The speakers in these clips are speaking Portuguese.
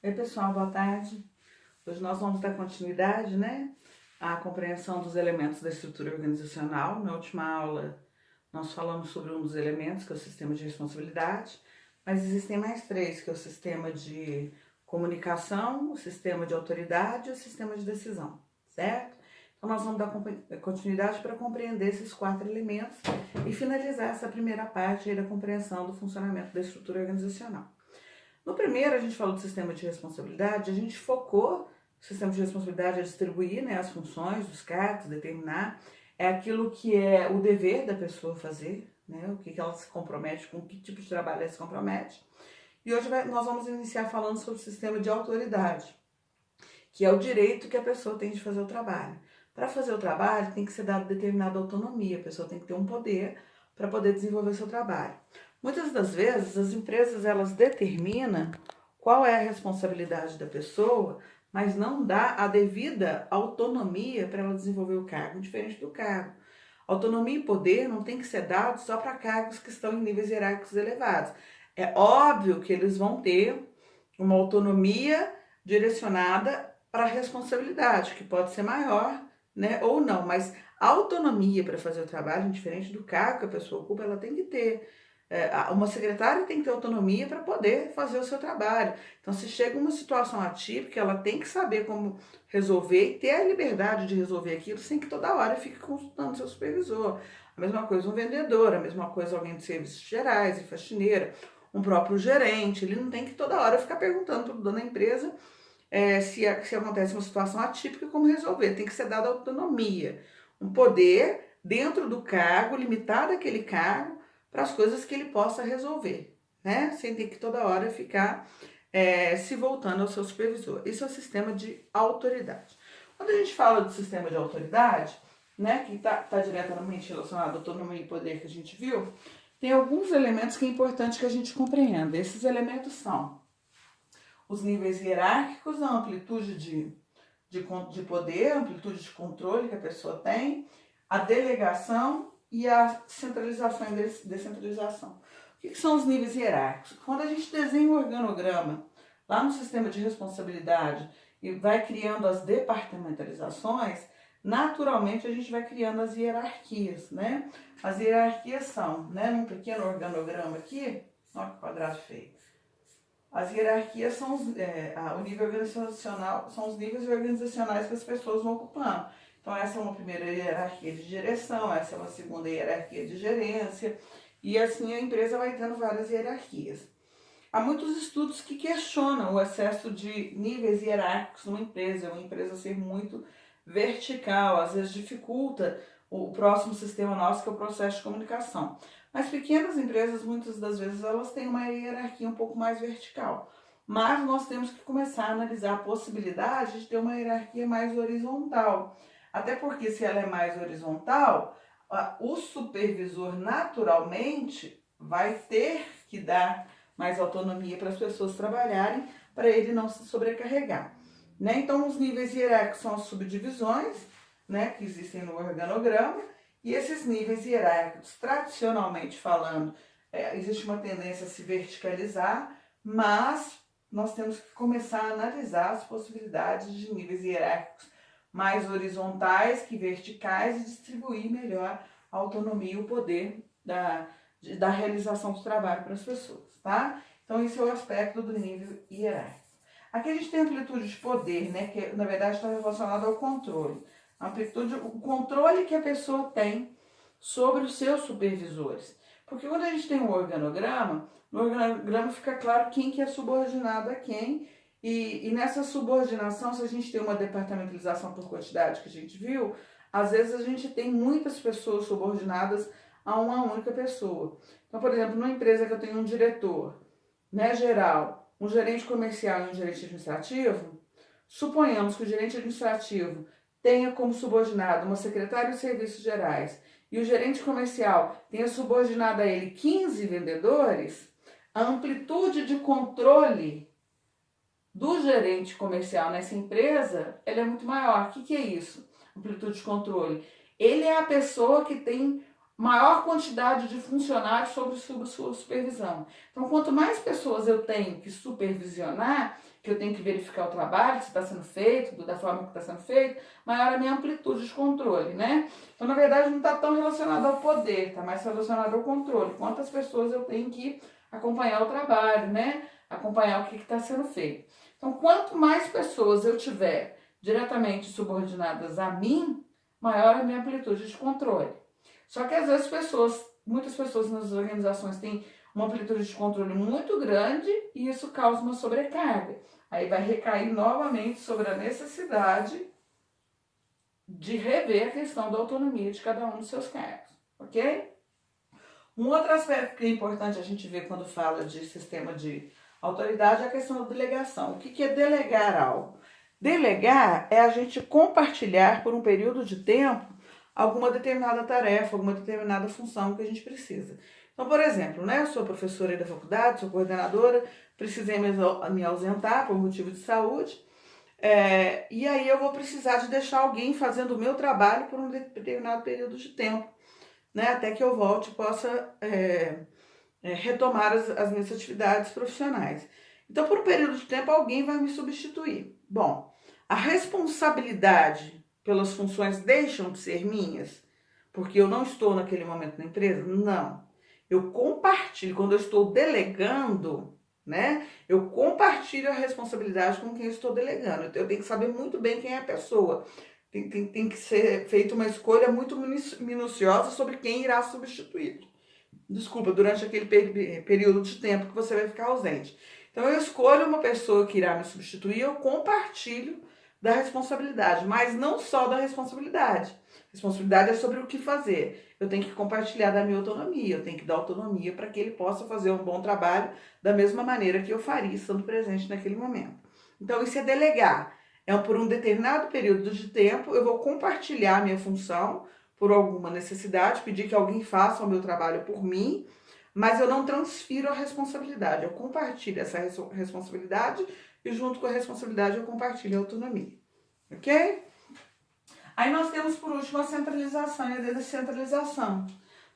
Oi, pessoal, boa tarde. Hoje nós vamos dar continuidade, à compreensão dos elementos da estrutura organizacional. Na última aula, nós falamos sobre um dos elementos, que é o sistema de responsabilidade, mas existem mais três, que é o sistema de comunicação, o sistema de autoridade e o sistema de decisão, certo? Então, nós vamos dar continuidade para compreender esses quatro elementos e finalizar essa primeira parte aí da compreensão do funcionamento da estrutura organizacional. No primeiro, a gente falou do sistema de responsabilidade, a gente focou o sistema de responsabilidade a distribuir, as funções dos cargos, determinar aquilo que é o dever da pessoa fazer, o que ela se compromete, com que tipo de trabalho ela se compromete. E hoje nós vamos iniciar falando sobre o sistema de autoridade, que é o direito que a pessoa tem de fazer o trabalho. Para fazer o trabalho tem que ser dada determinada autonomia, a pessoa tem que ter um poder para poder desenvolver seu trabalho. Muitas das vezes as empresas elas determinam qual é a responsabilidade da pessoa, mas não dá a devida autonomia para ela desenvolver o cargo, diferente do cargo. Autonomia e poder não tem que ser dado só para cargos que estão em níveis hierárquicos elevados. É óbvio que eles vão ter uma autonomia direcionada para a responsabilidade, que pode ser maior, ou não, mas a autonomia para fazer o trabalho, diferente do cargo que a pessoa ocupa, ela tem que ter. Uma secretária tem que ter autonomia para poder fazer o seu trabalho. Então, se chega uma situação atípica, ela tem que saber como resolver e ter a liberdade de resolver aquilo sem que toda hora fique consultando seu supervisor. A mesma coisa um vendedor, a mesma coisa alguém de serviços gerais e faxineira, um próprio gerente. Ele não tem que toda hora ficar perguntando para o dono da empresa se acontece uma situação atípica, como resolver. Tem que ser dada autonomia, um poder dentro do cargo, limitado àquele cargo, para as coisas que ele possa resolver, sem ter que toda hora ficar se voltando ao seu supervisor. Isso é o sistema de autoridade. Quando a gente fala do sistema de autoridade, que está diretamente relacionado à autonomia e poder que a gente viu, tem alguns elementos que é importante que a gente compreenda. Esses elementos são os níveis hierárquicos, a amplitude de poder, a amplitude de controle que a pessoa tem, a delegação e a centralização e descentralização. O que são os níveis hierárquicos? Quando a gente desenha um organograma lá no sistema de responsabilidade e vai criando as departamentalizações, naturalmente a gente vai criando as hierarquias, As hierarquias são, num pequeno organograma aqui, olha que quadrado feio. As hierarquias são o nível organizacional, são os níveis organizacionais que as pessoas vão ocupando. Então, essa é uma primeira hierarquia de direção, essa é uma segunda hierarquia de gerência, e assim a empresa vai tendo várias hierarquias. Há muitos estudos que questionam o excesso de níveis hierárquicos numa empresa ser muito vertical, às vezes dificulta o próximo sistema nosso, que é o processo de comunicação. Mas pequenas empresas, muitas das vezes, elas têm uma hierarquia um pouco mais vertical. Mas nós temos que começar a analisar a possibilidade de ter uma hierarquia mais horizontal. Até porque se ela é mais horizontal, o supervisor naturalmente vai ter que dar mais autonomia para as pessoas trabalharem, para ele não se sobrecarregar. Então, os níveis hierárquicos são as subdivisões, que existem no organograma, e esses níveis hierárquicos, tradicionalmente falando, existe uma tendência a se verticalizar, mas nós temos que começar a analisar as possibilidades de níveis hierárquicos mais horizontais que verticais e distribuir melhor a autonomia e o poder da realização do trabalho para as pessoas, tá? Então, esse é o aspecto do nível hierárquico. Aqui a gente tem a amplitude de poder, que na verdade está relacionado ao controle. A amplitude, o controle que a pessoa tem sobre os seus supervisores. Porque quando a gente tem um organograma, no organograma fica claro quem que é subordinado a quem, e nessa subordinação, se a gente tem uma departamentalização por quantidade que a gente viu, às vezes a gente tem muitas pessoas subordinadas a uma única pessoa. Então, por exemplo, numa empresa que eu tenho um diretor, geral, um gerente comercial e um gerente administrativo, suponhamos que o gerente administrativo tenha como subordinado uma secretária de serviços gerais e o gerente comercial tenha subordinado a ele 15 vendedores, a amplitude de controle do gerente comercial nessa empresa, ela é muito maior. O que é isso? Amplitude de controle. Ele é a pessoa que tem maior quantidade de funcionários sob sua supervisão. Então, quanto mais pessoas eu tenho que supervisionar, que eu tenho que verificar o trabalho, se está sendo feito, da forma que está sendo feito, maior a minha amplitude de controle, né? Então, na verdade, não está tão relacionado ao poder, está mais relacionado ao controle. Quantas pessoas eu tenho que acompanhar o trabalho, né? Acompanhar o que está sendo feito. Então, quanto mais pessoas eu tiver diretamente subordinadas a mim, maior a minha amplitude de controle. Só que às vezes muitas pessoas nas organizações têm uma amplitude de controle muito grande e isso causa uma sobrecarga. Aí vai recair novamente sobre a necessidade de rever a questão da autonomia de cada um dos seus cargos, ok? Um outro aspecto que é importante a gente ver quando fala de sistema de autoridade é a questão da delegação. O que é delegar algo? Delegar é a gente compartilhar por um período de tempo alguma determinada tarefa, alguma determinada função que a gente precisa. Então, por exemplo, né, eu sou professora da faculdade, sou coordenadora, precisei me ausentar por motivo de saúde, e aí eu vou precisar de deixar alguém fazendo o meu trabalho por um determinado período de tempo, né, até que eu volte e possa retomar as minhas atividades profissionais. Então, por um período de tempo, alguém vai me substituir. Bom, a responsabilidade pelas funções deixam de ser minhas, porque eu não estou naquele momento na empresa? Não. Eu compartilho, quando eu estou delegando, né? Eu compartilho a responsabilidade com quem eu estou delegando. Então, eu tenho que saber muito bem quem é a pessoa. Tem que ser feita uma escolha muito minuciosa sobre quem irá substituir. Desculpa, durante aquele período de tempo que você vai ficar ausente. Então, eu escolho uma pessoa que irá me substituir, eu compartilho da responsabilidade, mas não só da responsabilidade. Responsabilidade é sobre o que fazer. Eu tenho que compartilhar da minha autonomia, eu tenho que dar autonomia para que ele possa fazer um bom trabalho da mesma maneira que eu faria estando presente naquele momento. Então, isso é delegar. Por um determinado período de tempo, eu vou compartilhar a minha função por alguma necessidade, pedir que alguém faça o meu trabalho por mim, mas eu não transfiro a responsabilidade. Eu compartilho essa responsabilidade e junto com a responsabilidade eu compartilho a autonomia. Ok? Aí nós temos por último a centralização e a descentralização.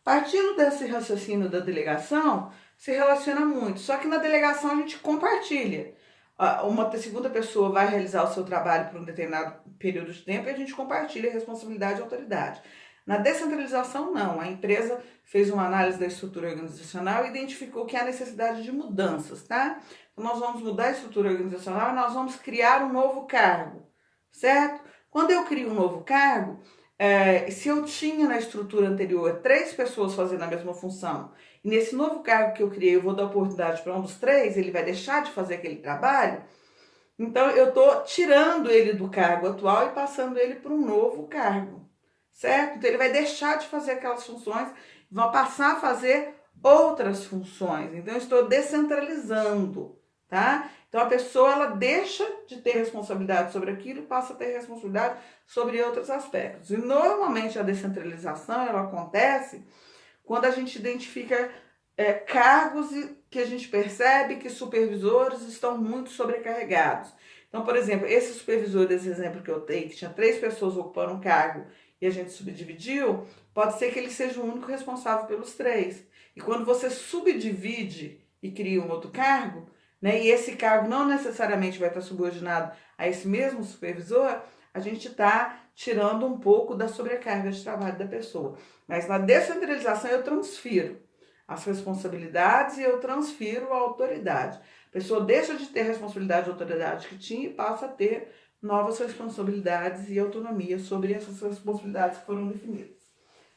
Partindo desse raciocínio da delegação, se relaciona muito. Só que na delegação a gente compartilha. Uma segunda pessoa vai realizar o seu trabalho por um determinado período de tempo e a gente compartilha a responsabilidade e a autoridade. Na descentralização, não. A empresa fez uma análise da estrutura organizacional e identificou que há necessidade de mudanças, tá? Então, nós vamos mudar a estrutura organizacional e nós vamos criar um novo cargo, certo? Quando eu crio um novo cargo, se eu tinha na estrutura anterior 3 pessoas fazendo a mesma função, e nesse novo cargo que eu criei eu vou dar oportunidade para um dos 3, ele vai deixar de fazer aquele trabalho, então eu estou tirando ele do cargo atual e passando ele para um novo cargo, certo? Então ele vai deixar de fazer aquelas funções, vai passar a fazer outras funções. Então eu estou descentralizando, tá? Então a pessoa ela deixa de ter responsabilidade sobre aquilo e passa a ter responsabilidade sobre outros aspectos. E normalmente a descentralização ela acontece quando a gente identifica cargos que a gente percebe que supervisores estão muito sobrecarregados. Então, por exemplo, esse supervisor desse exemplo que eu dei, que tinha 3 pessoas ocupando um cargo e a gente subdividiu, pode ser que ele seja o único responsável pelos 3. E quando você subdivide e cria um outro cargo, né, e esse cargo não necessariamente vai estar subordinado a esse mesmo supervisor, a gente está tirando um pouco da sobrecarga de trabalho da pessoa. Mas na descentralização eu transfiro as responsabilidades e eu transfiro a autoridade. A pessoa deixa de ter responsabilidade e autoridade que tinha e passa a ter novas responsabilidades e autonomia sobre essas responsabilidades que foram definidas.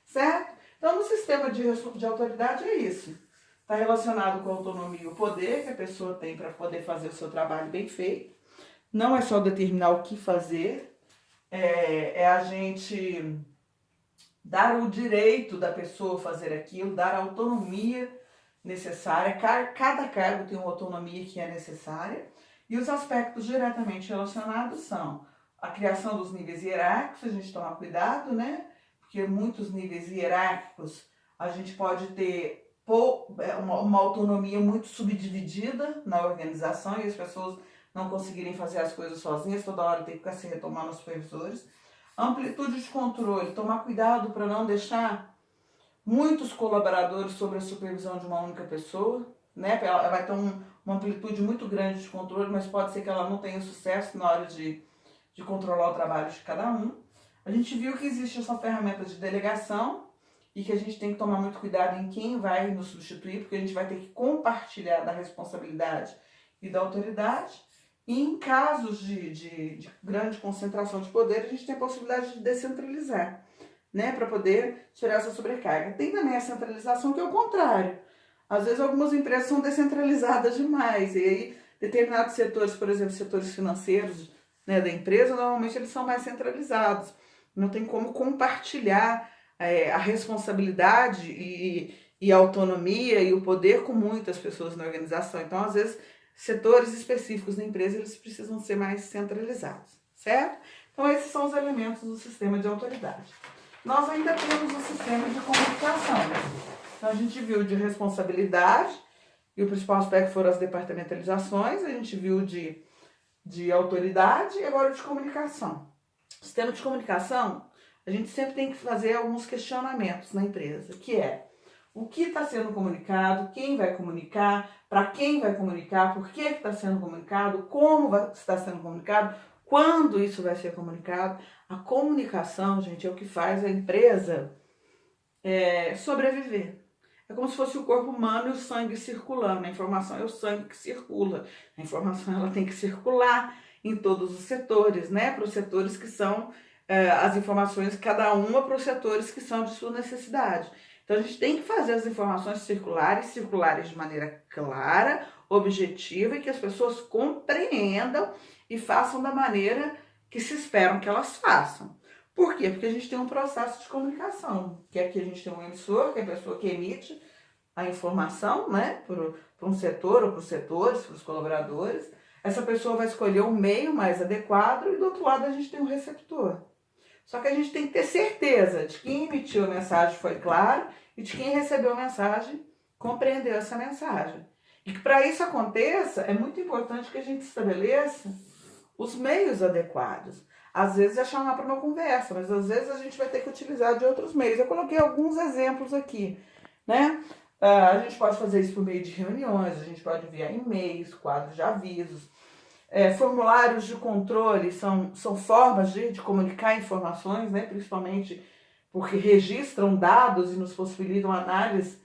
Certo? Então, no sistema de autoridade é isso. Está relacionado com a autonomia e o poder que a pessoa tem para poder fazer o seu trabalho bem feito. Não é só determinar o que fazer, é a gente dar o direito da pessoa fazer aquilo, dar a autonomia necessária. Cada cargo tem uma autonomia que é necessária. E os aspectos diretamente relacionados são a criação dos níveis hierárquicos, a gente toma cuidado, né? Porque muitos níveis hierárquicos a gente pode ter uma autonomia muito subdividida na organização e as pessoas não conseguirem fazer as coisas sozinhas, toda hora tem que ficar se retomando os supervisores. Amplitude de controle, tomar cuidado para não deixar muitos colaboradores sob a supervisão de uma única pessoa, né? Ela vai ter uma amplitude muito grande de controle, mas pode ser que ela não tenha sucesso na hora de controlar o trabalho de cada um. A gente viu que existe essa ferramenta de delegação e que a gente tem que tomar muito cuidado em quem vai nos substituir, porque a gente vai ter que compartilhar da responsabilidade e da autoridade. E em casos de grande concentração de poder, a gente tem a possibilidade de descentralizar, né, para poder tirar essa sobrecarga. Tem também a centralização, que é o contrário. Às vezes algumas empresas são descentralizadas demais, e aí determinados setores, por exemplo, setores financeiros, né, da empresa, normalmente eles são mais centralizados. Não tem como compartilhar a responsabilidade e a autonomia e o poder com muitas pessoas na organização. Então, às vezes, setores específicos da empresa, eles precisam ser mais centralizados, certo? Então, esses são os elementos do sistema de autoridade. Nós ainda temos o sistema de comunicação. Então, a gente viu de responsabilidade, e o principal aspecto foram as departamentalizações, a gente viu de autoridade e agora de comunicação. O sistema de comunicação, a gente sempre tem que fazer alguns questionamentos na empresa, que é o que está sendo comunicado, quem vai comunicar, para quem vai comunicar, por que está sendo comunicado, como está sendo comunicado, quando isso vai ser comunicado. A comunicação, gente, é o que faz a empresa sobreviver. É como se fosse o corpo humano e o sangue circulando. A informação é o sangue que circula. A informação ela tem que circular em todos os setores, né? Para os setores que são as informações, cada uma para os setores que são de sua necessidade. Então a gente tem que fazer as informações circulares de maneira clara, objetiva, e que as pessoas compreendam e façam da maneira que se esperam que elas façam. Por quê? Porque a gente tem um processo de comunicação, que aqui a gente tem um emissor, que é a pessoa que emite a informação, né, para um setor ou para os setores, para os colaboradores. Essa pessoa vai escolher o meio mais adequado e do outro lado a gente tem um receptor. Só que a gente tem que ter certeza de que quem emitiu a mensagem foi claro e de quem recebeu a mensagem compreendeu essa mensagem. E que para isso aconteça, é muito importante que a gente estabeleça os meios adequados. Às vezes é chamar para uma conversa, mas às vezes a gente vai ter que utilizar de outros meios. Eu coloquei alguns exemplos aqui, né? A gente pode fazer isso por meio de reuniões, a gente pode enviar e-mails, quadros de avisos, formulários de controle, são formas de comunicar informações, né? Principalmente porque registram dados e nos possibilitam análises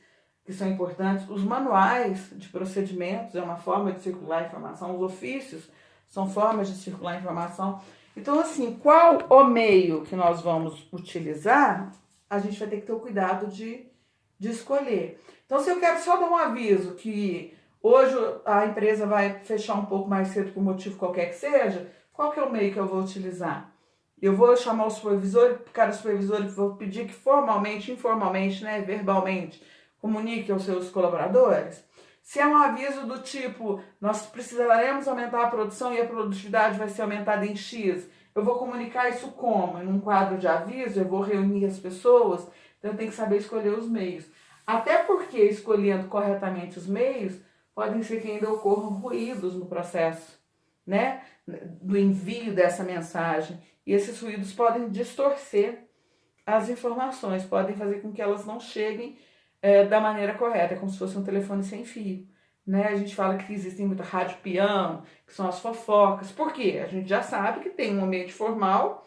que são importantes. Os manuais de procedimentos é uma forma de circular informação, os ofícios são formas de circular informação. Então, assim, qual o meio que nós vamos utilizar, a gente vai ter que ter o cuidado de escolher. Então, se eu quero só dar um aviso que hoje a empresa vai fechar um pouco mais cedo por motivo qualquer que seja, qual que é o meio que eu vou utilizar? Eu vou chamar o supervisor, cada supervisor vou pedir que formalmente, informalmente, né, verbalmente, comunique aos seus colaboradores. Se é um aviso do tipo, nós precisaremos aumentar a produção e a produtividade vai ser aumentada em X, eu vou comunicar isso como? Em um quadro de aviso, eu vou reunir as pessoas, então eu tenho que saber escolher os meios. Até porque, escolhendo corretamente os meios, podem ser que ainda ocorram ruídos no processo, né, do envio dessa mensagem. E esses ruídos podem distorcer as informações, podem fazer com que elas não cheguem da maneira correta, é como se fosse um telefone sem fio, né? A gente fala que existem muito rádio peão, que são as fofocas. Por quê? A gente já sabe que tem um ambiente formal,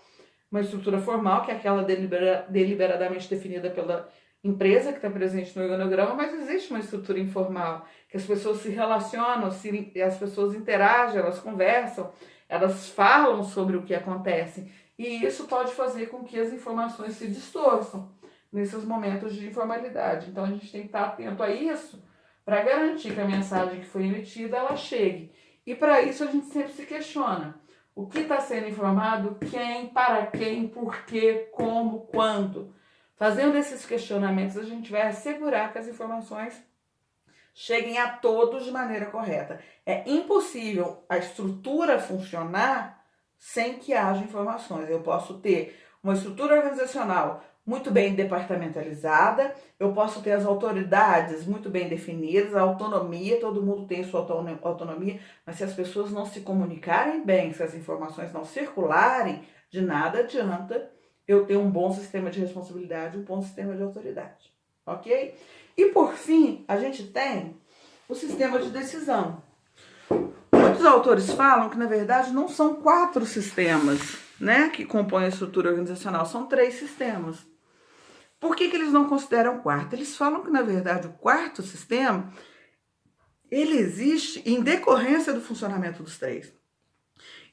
uma estrutura formal, que é aquela deliberadamente definida pela empresa que está presente no organograma, mas existe uma estrutura informal, que as pessoas se relacionam, as pessoas interagem, elas conversam, elas falam sobre o que acontece. E isso pode fazer com que as informações se distorçam nesses momentos de informalidade. Então a gente tem que estar atento a isso para garantir que a mensagem que foi emitida ela chegue. E para isso a gente sempre se questiona o que está sendo informado, quem, para quem, por quê, como, quando. Fazendo esses questionamentos, a gente vai assegurar que as informações cheguem a todos de maneira correta. É impossível a estrutura funcionar sem que haja informações. Eu posso ter uma estrutura organizacional muito bem departamentalizada, eu posso ter as autoridades muito bem definidas, a autonomia, todo mundo tem sua autonomia, mas se as pessoas não se comunicarem bem, se as informações não circularem, de nada adianta eu ter um bom sistema de responsabilidade, um bom sistema de autoridade. ok? E por fim, a gente tem o sistema de decisão. Muitos autores falam que, na verdade, não são 4 sistemas, né, que compõem a estrutura organizacional, são 3 sistemas. Por que eles não consideram 4? Eles falam que, na verdade, o 4º sistema, ele existe em decorrência do funcionamento dos 3.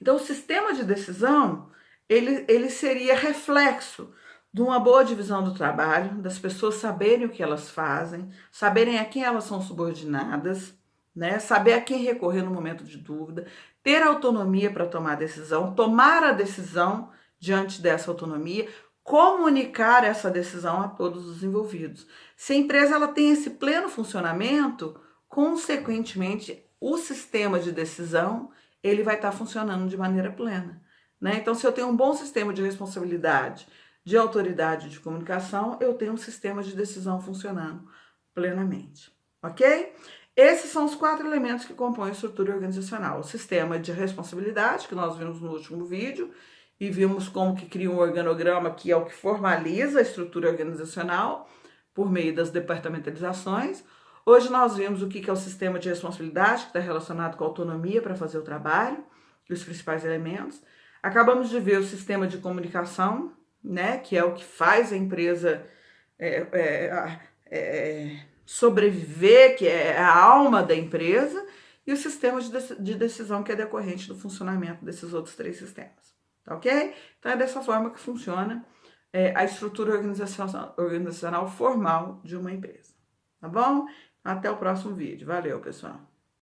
Então, o sistema de decisão, ele seria reflexo de uma boa divisão do trabalho, das pessoas saberem o que elas fazem, saberem a quem elas são subordinadas, né? Saber a quem recorrer no momento de dúvida, ter autonomia para tomar decisão, tomar a decisão diante dessa autonomia, comunicar essa decisão a todos os envolvidos. Se a empresa ela tem esse pleno funcionamento, consequentemente, o sistema de decisão ele vai estar funcionando de maneira plena, né? Então, se eu tenho um bom sistema de responsabilidade, de autoridade de comunicação, eu tenho um sistema de decisão funcionando plenamente, ok? Esses são os 4 elementos que compõem a estrutura organizacional. O sistema de responsabilidade, que nós vimos no último vídeo, e vimos como que cria um organograma, que é o que formaliza a estrutura organizacional por meio das departamentalizações. Hoje nós vimos o que é o sistema de responsabilidade, que está relacionado com a autonomia para fazer o trabalho, e os principais elementos. Acabamos de ver o sistema de comunicação, né, que é o que faz a empresa sobreviver, que é a alma da empresa, e o sistema de decisão, que é decorrente do funcionamento desses outros 3 sistemas. Tá ok? Então é dessa forma que funciona a estrutura organizacional formal de uma empresa. Tá bom? Até o próximo vídeo. Valeu, pessoal!